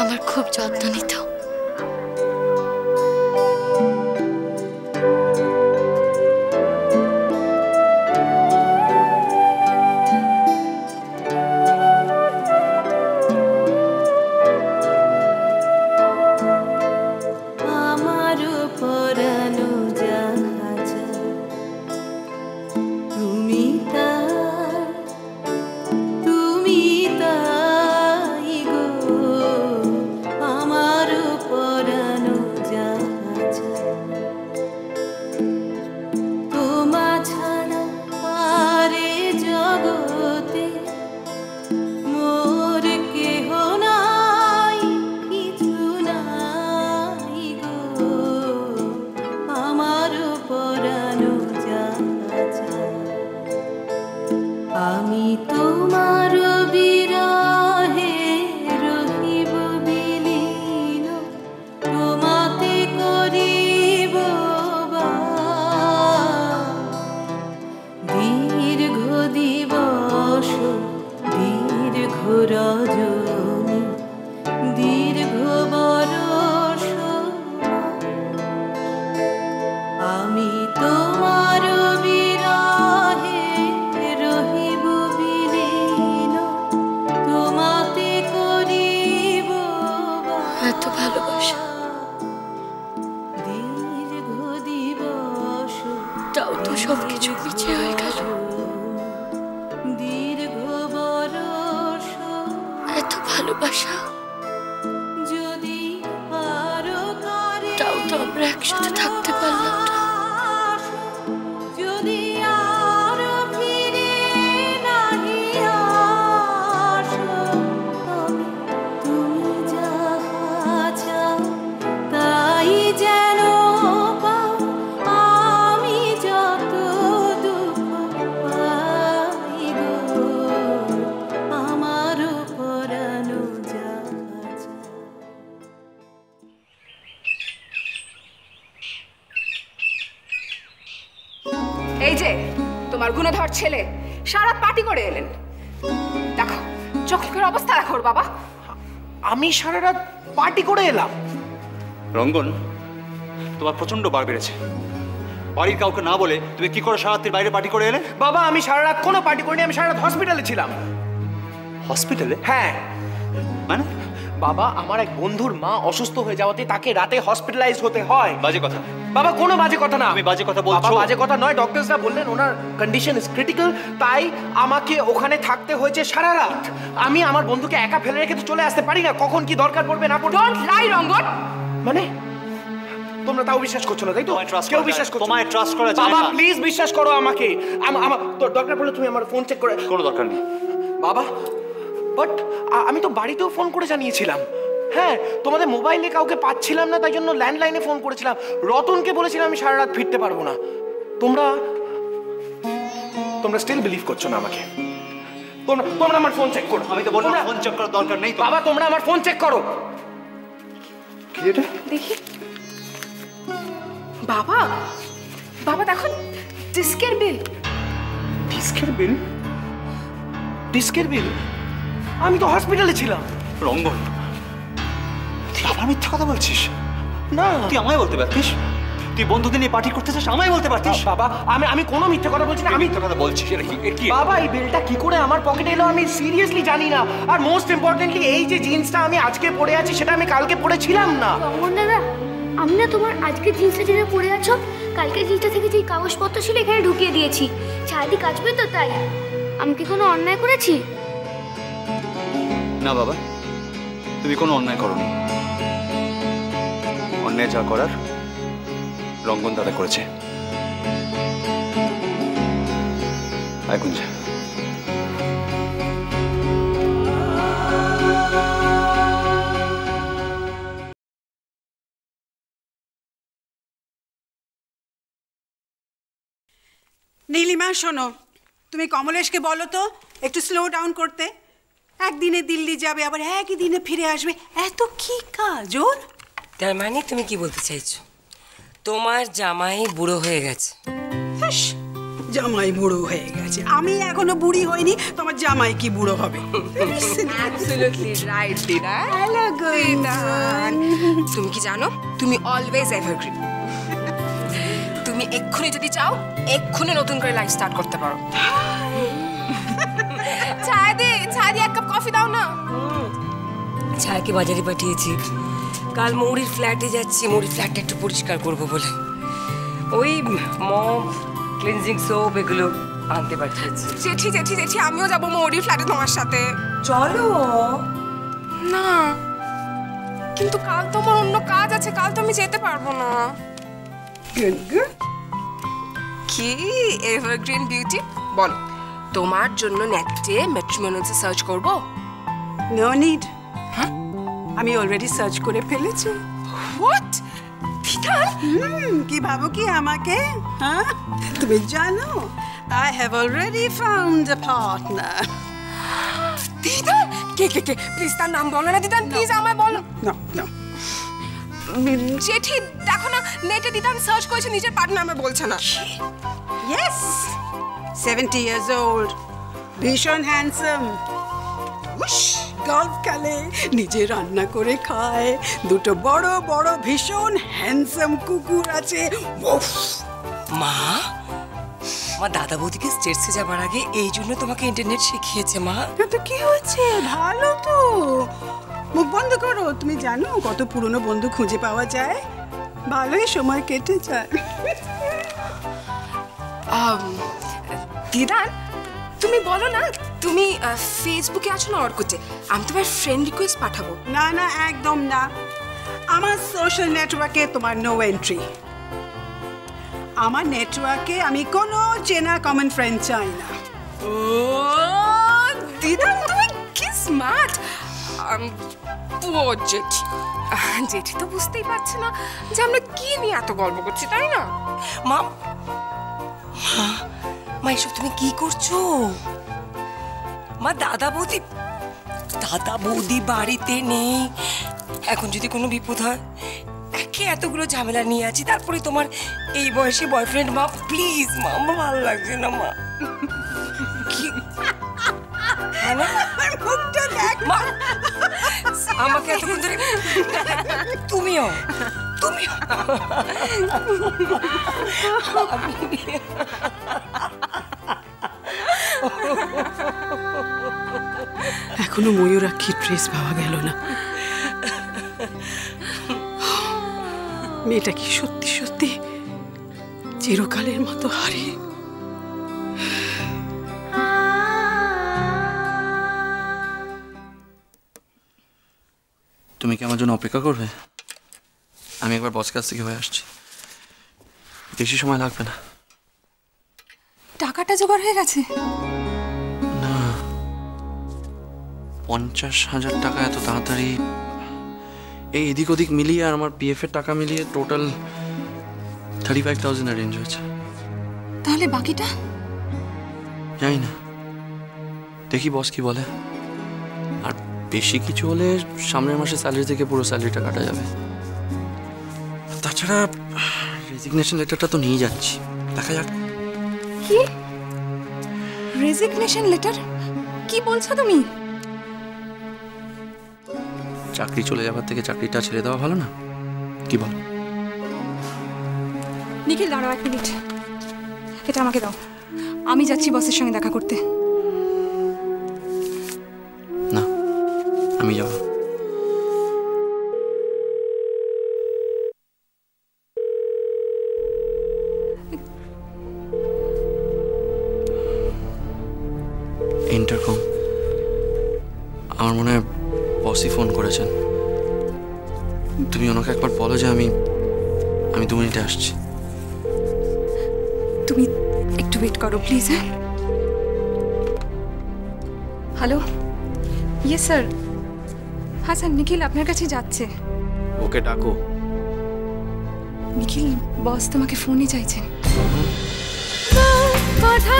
আমার খুব যত্ন নিত। সবকিছু মিছে হয়ে গেল। এত ভালোবাসা, তাও তো আমরা একসাথে থাকতে পারলাম না। এই যে তোমার গুণধর ছেলে সারা পার্টি করে এলেন, দেখো চোখের অবস্থা দেখো বাবা। আমি সারা রাত পার্টি করে এলাম? রঙ্গন, তোমার প্রচন্ড বার বেড়েছে। বাড়ির কাউকে না বলে তুমি কি করে সারা রাতের বাইরে পার্টি করে এলে? বাবা আমি সারা রাত কোনো পার্টি করিনি, আমি সারা রাত হসপিটালে ছিলাম। হসপিটালে? হ্যাঁ। মানে? বাবা আমার এক বন্ধুর মা অসুস্থ হয়ে যাওয়াতে তাকে রাতে হসপিটালাইজ হতে হয়। বাজে কথা। বাবা কোনো বাজে কথা না। আমি বাজে কথা বলছো? বাবা বাজে কথা নয়, ডক্টরসরা বললেন ওনার কন্ডিশন ইজ ক্রিটিক্যাল, তাই আমাকে ওখানে থাকতে হয়েছে সারা রাত। আমি আমার বন্ধুকে একা ফেলে রেখে তো চলে আসতে পারি না, কখন কি দরকার পড়বে না পড়বে। ডোন্ট লাই রঙ্গন। মানে তোমরা তাও বিশ্বাস করছো না, তাই তো? কেউ বিশ্বাস করছো? তোমায় ট্রাস্ট করা যায় না। বাবা প্লিজ বিশ্বাস করো আমাকে। আমার দরকার পড়লে তুমি আমার ফোন চেক করে। কোনো দরকার নেই বাবা, বাট আমি তো বাড়িতেও ফোন করে জানিয়েছিলাম। হ্যাঁ, তোমাদের মোবাইলে কাউকে পাচ্ছিলাম না, তাই জন্য ল্যান্ডলাইনে ফোন করেছিলাম। রতনকে বলেছিলাম আমি সারা রাত ফিরতে পারবো না। তোমরা স্টিল বিলিভ করছো না আমাকে? তোমরা আমার ফোন চেক করো। আমি তো বললাম ফোন চেক করার দরকার নেই। বাবা তোমরা আমার ফোন চেক করো। কি এটা দেখি। বাবা বাবা দেখো ডিস্কের বিল। ডিস্কের বিল? ডিস্কের বিল? আমি তো হসপিটালে ছিলাম। রঙ্গন, তুই আবার মিথ্যা কথা বলছিস? না, তুই আমায় বলতে পারতিস। তুই বন্ধুদের নিয়ে পার্টি করতে চাস, আমায় বলতে পারতিস। বাবা আমি কোনো মিথ্যা কথা বলছি না। আমি মিথ্যা কথা বলছিস? এটা কি? বাবা এই বিলটা কি করে আমার পকেটে এলো আমি সিরিয়াসলি জানি না। আর মোস্ট ইম্পর্টেন্টলি এই যে জিন্সটা আমি আজকে পরে আছি সেটা আমি কালকে পরেছিলাম না। রঙ্গন দাদা, আমি না তোমার আজকে জিন্সটা যেটা পরে আছো, কালকে জিন্সটা থেকে যে কাগজপত্র ছিল এখানে ঢুকিয়ে দিয়েছি। ছায়াদি কাচবে তো, তাই। আমি কি কোনো অন্যায় করেছি? না বাবা, তুমি কোনো অন্যায় করোনি। অন্যায় যা করার রঙ্গন দাদা করেছে। আয় গুঞ্জা। নীলিমা শোনো, তুমি কমলেশকে বলো তো একটু স্লো ডাউন করতে। একদিনে দিল্লি যাবে, আবার একই দিনে ফিরে আসবে, এত কি কাজ ওর? তার মানে তুমি কি বলতে চাইছো তোমার জামাই বুড়ো হয়ে গেছে? জামাই বুড়ো হয়ে গেছে, আমি এখনো বুড়ি হইনি, তোমার জামাই কি বুড়ো হবে? অ্যাবসলিউটলি রাইট দিদা। হ্যালো দিদান, তুমি কি জানো তুমি অলওয়েজ এভারগ্রিন। তুমি এক্ষুনি যদি চাও এক্ষুনি নতুন করে লাইফ স্টার্ট করতে পারো। ছাদি এক কাপ কফি দাও না। ছায়াকে বাজারে পাঠিয়েছি, কাল মৌরির ফ্ল্যাটে যাচ্ছি, মৌরির ফ্ল্যাটটা একটু পরিষ্কার করবো বলে ওই মপ ক্লিনজিং সোপ এগুলো আনতে পাঠিয়েছি। জেঠি আমিও যাবো মৌরির ফ্ল্যাটে তোমার সাথে। চলো না, কিন্তু কাল তো আমার অন্য কাজ আছে, কাল তো আমি যেতে পারবো না। কি এভারগ্রিন বিউটি বলো, তোমার জন্য নেটে ম্যাট্রিমোনিয়ালসে সার্চ করব? নো নিড, আমি অলরেডি সার্চ করে ফেলেছি। হোয়াট দিদান? কি ভাবো কি আমাকে? হ্যাঁ, তুমি জানো I have already found a partner. Didan কে প্লিজ তার নাম বলো না দিদান, প্লিজ আমায় বলো। নো নো জেঠি দেখো না, নেটে দিদান সার্চ করেছে, নিজের পার্টনার আমায় বলছে না। ইয়েস, 70 years old, ভীষণ হ্যান্ডসাম, গল্ফ খেলে, নিজে রান্না করে খায়, দুটো বড় বড় ভীষণ হ্যান্ডসাম কুকুর আছে। মা দাদা বৌদিকে স্টেটসে যাবার আগে এই জন্য তোমাকে ইন্টারনেট শিখিয়েছে মা। তো কি হয়েছে, ভালো তো। মুখ বন্ধ করো, তুমি জানো কত পুরনো বন্ধু খুঁজে পাওয়া যায়, ভালোই সময় কেটে যায়। দিদান তুমি বলো না, তুমি ফেসবুকে আছো না অর্কুটে, আমি তোমার ফ্রেন্ড রিকোয়েস্ট পাঠাবো। না না একদম না, আমার সোশ্যাল নেটওয়ার্কে তোমার নো এন্ট্রি। আমার নেটওয়ার্কে আমি কোনো চেনা কমন ফ্রেন্ড চাই না। ও দিদান তুমি কি স্মার্ট। জেঠি তো বুঝতেই পারছে না যে আমরা কি নিয়ে এত গল্প করছি, তাই না? মা এসব তুমি কি করছো? মা দাদা বৌদি বাড়িতে নেই, এখন যদি কোনো বিপদ হয়, একে এতগুলো ঝামেলা নিয়ে আছি, তারপরে তোমার এই বয়সে বয়ফ্রেন্ড। মা প্লিজ মা, আমার ভালো লাগছে না মা। কি মুখটা দেখ মা, আমাকে এতক্ষণ ধরে তুমিও এখনো ময়ূরাক্ষীর ট্রেস পাওয়া গেল না। মেয়েটা কি সত্যি সত্যি চিরকালের মতো হারিয়ে? তুমি কি আমার জন্য অপেক্ষা করবে? আমি একবার বস কাছ থেকে হয়ে আসছি, বেশি সময় লাগবে না। টাকাটা জোগাড় হয়ে গেছে? না, 50,000 টাকা এত তাড়াতাড়ি? এই এদিক ওদিক মিলিয়ে আর আমার পিএফ এর টাকা মিলিয়ে টোটাল 35,000 রেঞ্জ হয়েছে। তাহলে বাকিটা? জানি না, দেখি বস কি বলে। আর বেশি কিছু হলে সামনের মাসে স্যালারি থেকে পুরো স্যালারিটা কাটা যাবে। তাছাড়া রেজিগনেশন লেটারটা তো নিয়ে যাচ্ছি, দেখা যাক। কি রেজিগনেশন লেটার? কি বলছো তুমি? চাকরি চলে যাবার থেকে চাকরিটা ছেড়ে দেওয়া ভালো না, কি বল? নিখিল দাঁড়াও 1 মিনিট, এটা আমাকে দাও, আমি যাচ্ছি বসের সঙ্গে দেখা করতে। না, আমি যাব। ইন্টারকম, আমার মনে হয় বসই ফোন করেছেন। তুমি ওনাকে একবার বলো যে আমি 2 মিনিটে আসছি। তুমি একটু ওয়েট করো প্লিজ। হ্যাঁ, হ্যালো, ইয়েস স্যার। হ্যাঁ স্যার, নিখিল আপনার কাছে যাচ্ছে। ওকে ডাকো। নিখিল, বস তোমাকে ফোনে চাইছেন। কথা